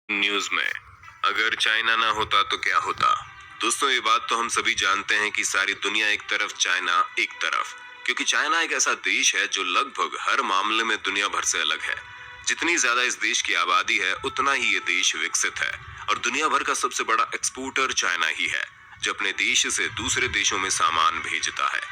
News में अगर China ना होता तो क्या होता। दोस्तों, ये बात तो हम सभी जानते हैं कि सारी दुनिया एक तरफ, चाइना एक तरफ। क्योंकि चाइना एक ऐसा देश है जो लगभग हर मामले में दुनिया भर से अलग है। जितनी ज्यादा इस देश की आबादी है, उतना ही ये देश विकसित है। और दुनिया भर का सबसे बड़ा एक्सपोर्टर चाइना ही है, जो अपने देश से दूसरे देशों में सामान भेजता है।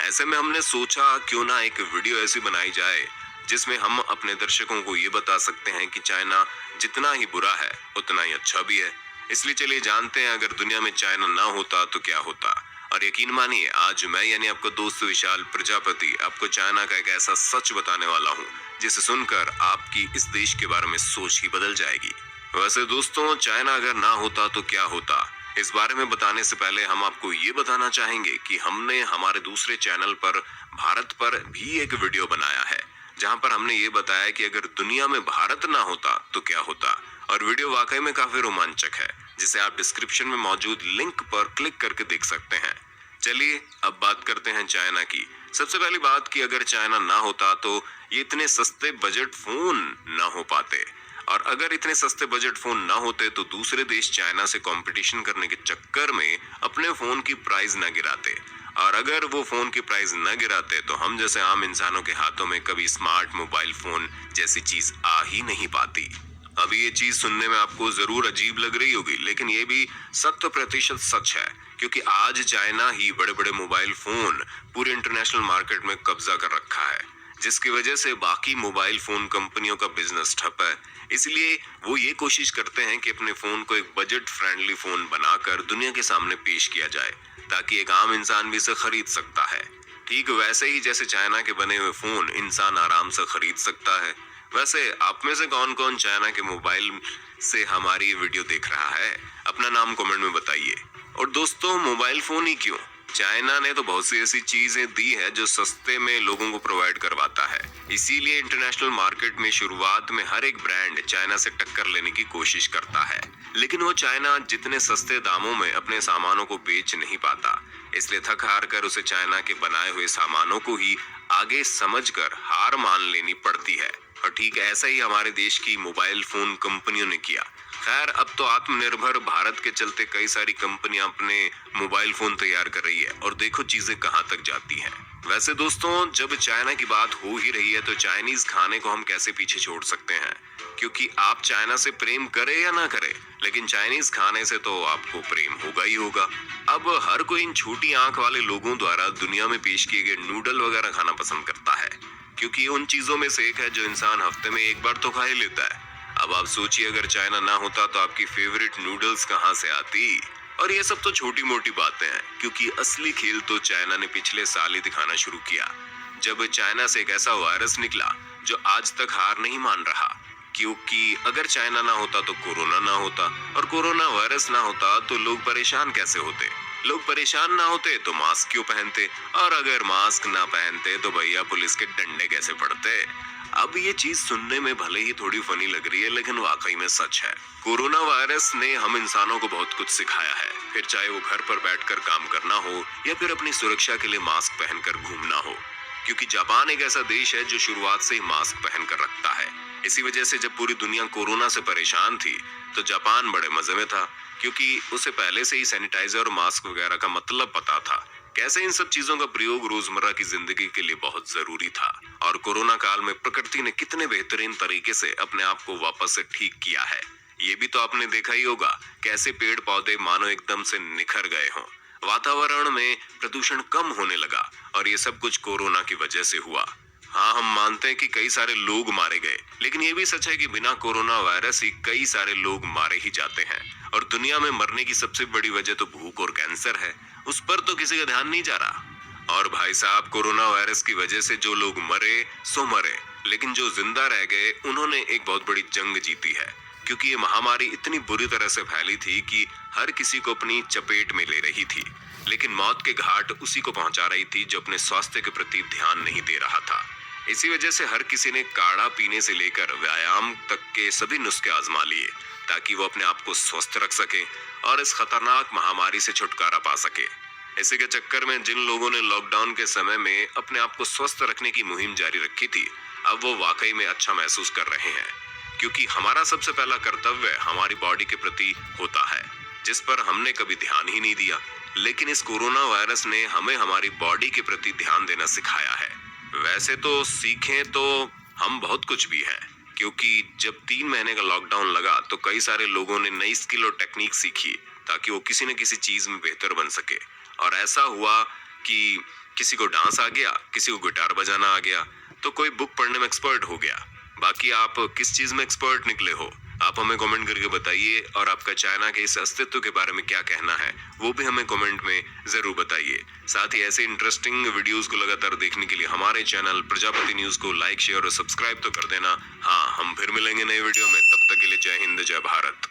ऐसे में हमने सोचा क्यों ना एक वीडियो ऐसी बनाई जाए जिसमें हम अपने दर्शकों को ये बता सकते हैं कि चाइना जितना ही बुरा है उतना ही अच्छा भी है। इसलिए चलिए जानते हैं, अगर दुनिया में चाइना ना होता तो क्या होता। और यकीन मानिए, आज मैं यानी आपका दोस्त विशाल प्रजापति आपको चाइना का एक ऐसा सच बताने वाला हूँ जिसे सुनकर आपकी इस देश के बारे में सोच ही बदल जाएगी। वैसे दोस्तों, चाइना अगर ना होता तो क्या होता, इस बारे में बताने से पहले हम आपको ये बताना चाहेंगे कि हमने हमारे दूसरे चैनल पर भारत पर भी एक वीडियो बनाया है, जहां पर हमने ये बताया कि अगर दुनिया में भारत ना होता तो क्या होता। और वीडियो वाकई में काफी रोमांचक है, जिसे आप डिस्क्रिप्शन में मौजूद लिंक पर क्लिक करके देख सकते हैं। चलिए अब बात करते हैं चाइना की। सबसे पहली बात कि अगर चाइना ना होता तो ये इतने सस्ते बजट फोन ना हो पाते। और अगर इतने सस्ते बजट फोन ना होते तो दूसरे देश चाइना से कंपटीशन करने के चक्कर में अपने फोन की प्राइस ना गिराते। और अगर वो फोन की प्राइस न गिराते तो हम जैसे आम इंसानों के हाथों में कभी स्मार्ट मोबाइल फोन जैसी चीज आ ही नहीं पाती। अभी ये चीज सुनने में आपको जरूर अजीब लग रही होगी, लेकिन ये भी 100% सच है। क्योंकि आज चाइना ही बड़े बड़े मोबाइल फोन पूरे इंटरनेशनल मार्केट में कब्जा कर रखा है, जिसकी वजह से बाकी मोबाइल फोन कंपनियों का बिजनेस ठप है। इसलिए वो ये कोशिश करते हैं कि अपने फोन को एक बजट फ्रेंडली फोन बनाकर दुनिया के सामने पेश किया जाए, ताकि एक आम इंसान भी इसे खरीद सकता है। ठीक वैसे ही जैसे चाइना के बने हुए फोन इंसान आराम से खरीद सकता है। वैसे आप में से कौन कौन चाइना के मोबाइल से हमारी ये वीडियो देख रहा है, अपना नाम कमेंट में बताइए। और दोस्तों, मोबाइल फोन ही क्यों, चाइना ने तो बहुत सी ऐसी चीजें दी है जो सस्ते में लोगों को प्रोवाइड करवाता है। इसीलिए इंटरनेशनल मार्केट में शुरुआत में हर एक ब्रांड चाइना से टक्कर लेने की कोशिश करता है, लेकिन वो चाइना जितने सस्ते दामों में अपने सामानों को बेच नहीं पाता। इसलिए थक हार कर उसे चाइना के बनाए हुए सामानों को ही आगे समझकर हार मान लेनी पड़ती है। और ठीक ऐसा ही हमारे देश की मोबाइल फोन कंपनियों ने किया। खैर, अब तो आत्मनिर्भर भारत के चलते कई सारी कंपनियां अपने मोबाइल फोन तैयार कर रही है, और देखो चीजें कहां तक जाती हैं। वैसे दोस्तों, जब चाइना की बात हो ही रही है तो चाइनीज खाने को हम कैसे पीछे छोड़ सकते हैं। क्योंकि आप चाइना से प्रेम करें या ना करें, लेकिन चाइनीज खाने से तो आपको प्रेम होगा ही होगा। अब हर कोई इन छोटी आंख वाले लोगों द्वारा दुनिया में पेश किए गए नूडल वगैरह खाना पसंद करता है, क्योंकि ये उन चीजों में से एक है जो इंसान हफ्ते में एक बार तो खा ही लेता है। अब आप सोचिए, अगर चाइना ना होता तो आपकी फेवरेट नूडल्स कहाँ से आती। और ये सब तो छोटी मोटी बातें हैं, क्योंकि असली खेल तो चाइना ने पिछले साल ही दिखाना शुरू किया, जब चाइना से एक ऐसा वायरस निकला जो आज तक हार नहीं मान रहा। क्योंकि अगर चाइना ना होता तो कोरोना ना होता, और कोरोना वायरस ना होता तो लोग परेशान कैसे होते। लोग परेशान ना होते तो मास्क क्यों पहनते, और अगर मास्क ना पहनते तो भैया पुलिस के डंडे कैसे पड़ते। अब ये चीज सुनने में भले ही थोड़ी फनी लग रही है, लेकिन वाकई में सच है। कोरोना वायरस ने हम इंसानों को बहुत कुछ सिखाया है, फिर चाहे वो घर पर बैठकर काम करना हो या फिर अपनी सुरक्षा के लिए मास्क पहनकर घूमना हो। क्योंकि जापान एक ऐसा देश है जो शुरुआत से ही मास्क पहनकर रखता है। इसी वजह से जब पूरी दुनिया कोरोना से परेशान थी तो जापान बड़े मजे में था, क्योंकि उसे पहले से ही सैनिटाइजर और मास्क वगैरह का मतलब पता था, कैसे इन सब चीजों का प्रयोग रोजमर्रा की जिंदगी के लिए बहुत जरूरी था। और कोरोना काल में प्रकृति ने कितने बेहतरीन तरीके से अपने आप को वापस से ठीक किया है। ये भी तो आपने देखा ही होगा, कैसे पेड़ पौधे मानो एकदम से निखर गए हों, वातावरण में प्रदूषण कम होने लगा, और ये सब कुछ कोरोना की वजह से हुआ। हाँ, हम मानते हैं कि कई सारे लोग मारे गए, लेकिन ये भी सच है कि बिना कोरोना वायरस ही कई सारे लोग मारे ही जाते हैं। और दुनिया में मरने की सबसे बड़ी वजह तो भूख और कैंसर है, उस पर तो किसी का ध्यान नहीं जा रहा। और भाई साहब, कोरोना वायरस की वजह से जो लोग मरे सो मरे, लेकिन जो जिंदा रह गए उन्होंने एक बहुत बड़ी जंग जीती है। क्योंकि ये महामारी इतनी बुरी तरह से फैली थी कि हर किसी को अपनी चपेट में ले रही थी, लेकिन मौत के घाट उसी को पहुंचा रही थी जो अपने स्वास्थ्य के प्रति ध्यान नहीं दे रहा था। इसी वजह से हर किसी ने काढ़ा पीने से लेकर व्यायाम तक के सभी नुस्खे आजमा लिए, ताकि वो अपने आप को स्वस्थ रख सके और इस खतरनाक महामारी से छुटकारा पा सके। इसी के चक्कर में जिन लोगों ने लॉकडाउन के समय में अपने आप को स्वस्थ रखने की मुहिम जारी रखी थी, अब वो वाकई में अच्छा महसूस कर रहे हैं। क्योंकि हमारा सबसे पहला कर्तव्य हमारी बॉडी के प्रति होता है, जिस पर हमने कभी ध्यान ही नहीं दिया। लेकिन इस कोरोना वायरस ने हमें हमारी बॉडी के प्रति ध्यान देना सिखाया है। वैसे तो सीखें तो हम बहुत कुछ भी हैं, क्योंकि जब 3 महीने का लॉकडाउन लगा तो कई सारे लोगों ने नई स्किल और टेक्निक सीखी ताकि वो किसी न किसी चीज में बेहतर बन सके। और ऐसा हुआ कि किसी को डांस आ गया, किसी को गिटार बजाना आ गया, तो कोई बुक पढ़ने में एक्सपर्ट हो गया। बाकी आप किस चीज में एक्सपर्ट निकले हो, आप हमें कमेंट करके बताइए। और आपका चाइना के इस अस्तित्व के बारे में क्या कहना है वो भी हमें कमेंट में जरूर बताइए। साथ ही ऐसे इंटरेस्टिंग वीडियोस को लगातार देखने के लिए हमारे चैनल प्रजापति न्यूज को लाइक, शेयर और सब्सक्राइब तो कर देना। हाँ, हम फिर मिलेंगे नए वीडियो में, तब तक के लिए जय हिंद, जय भारत।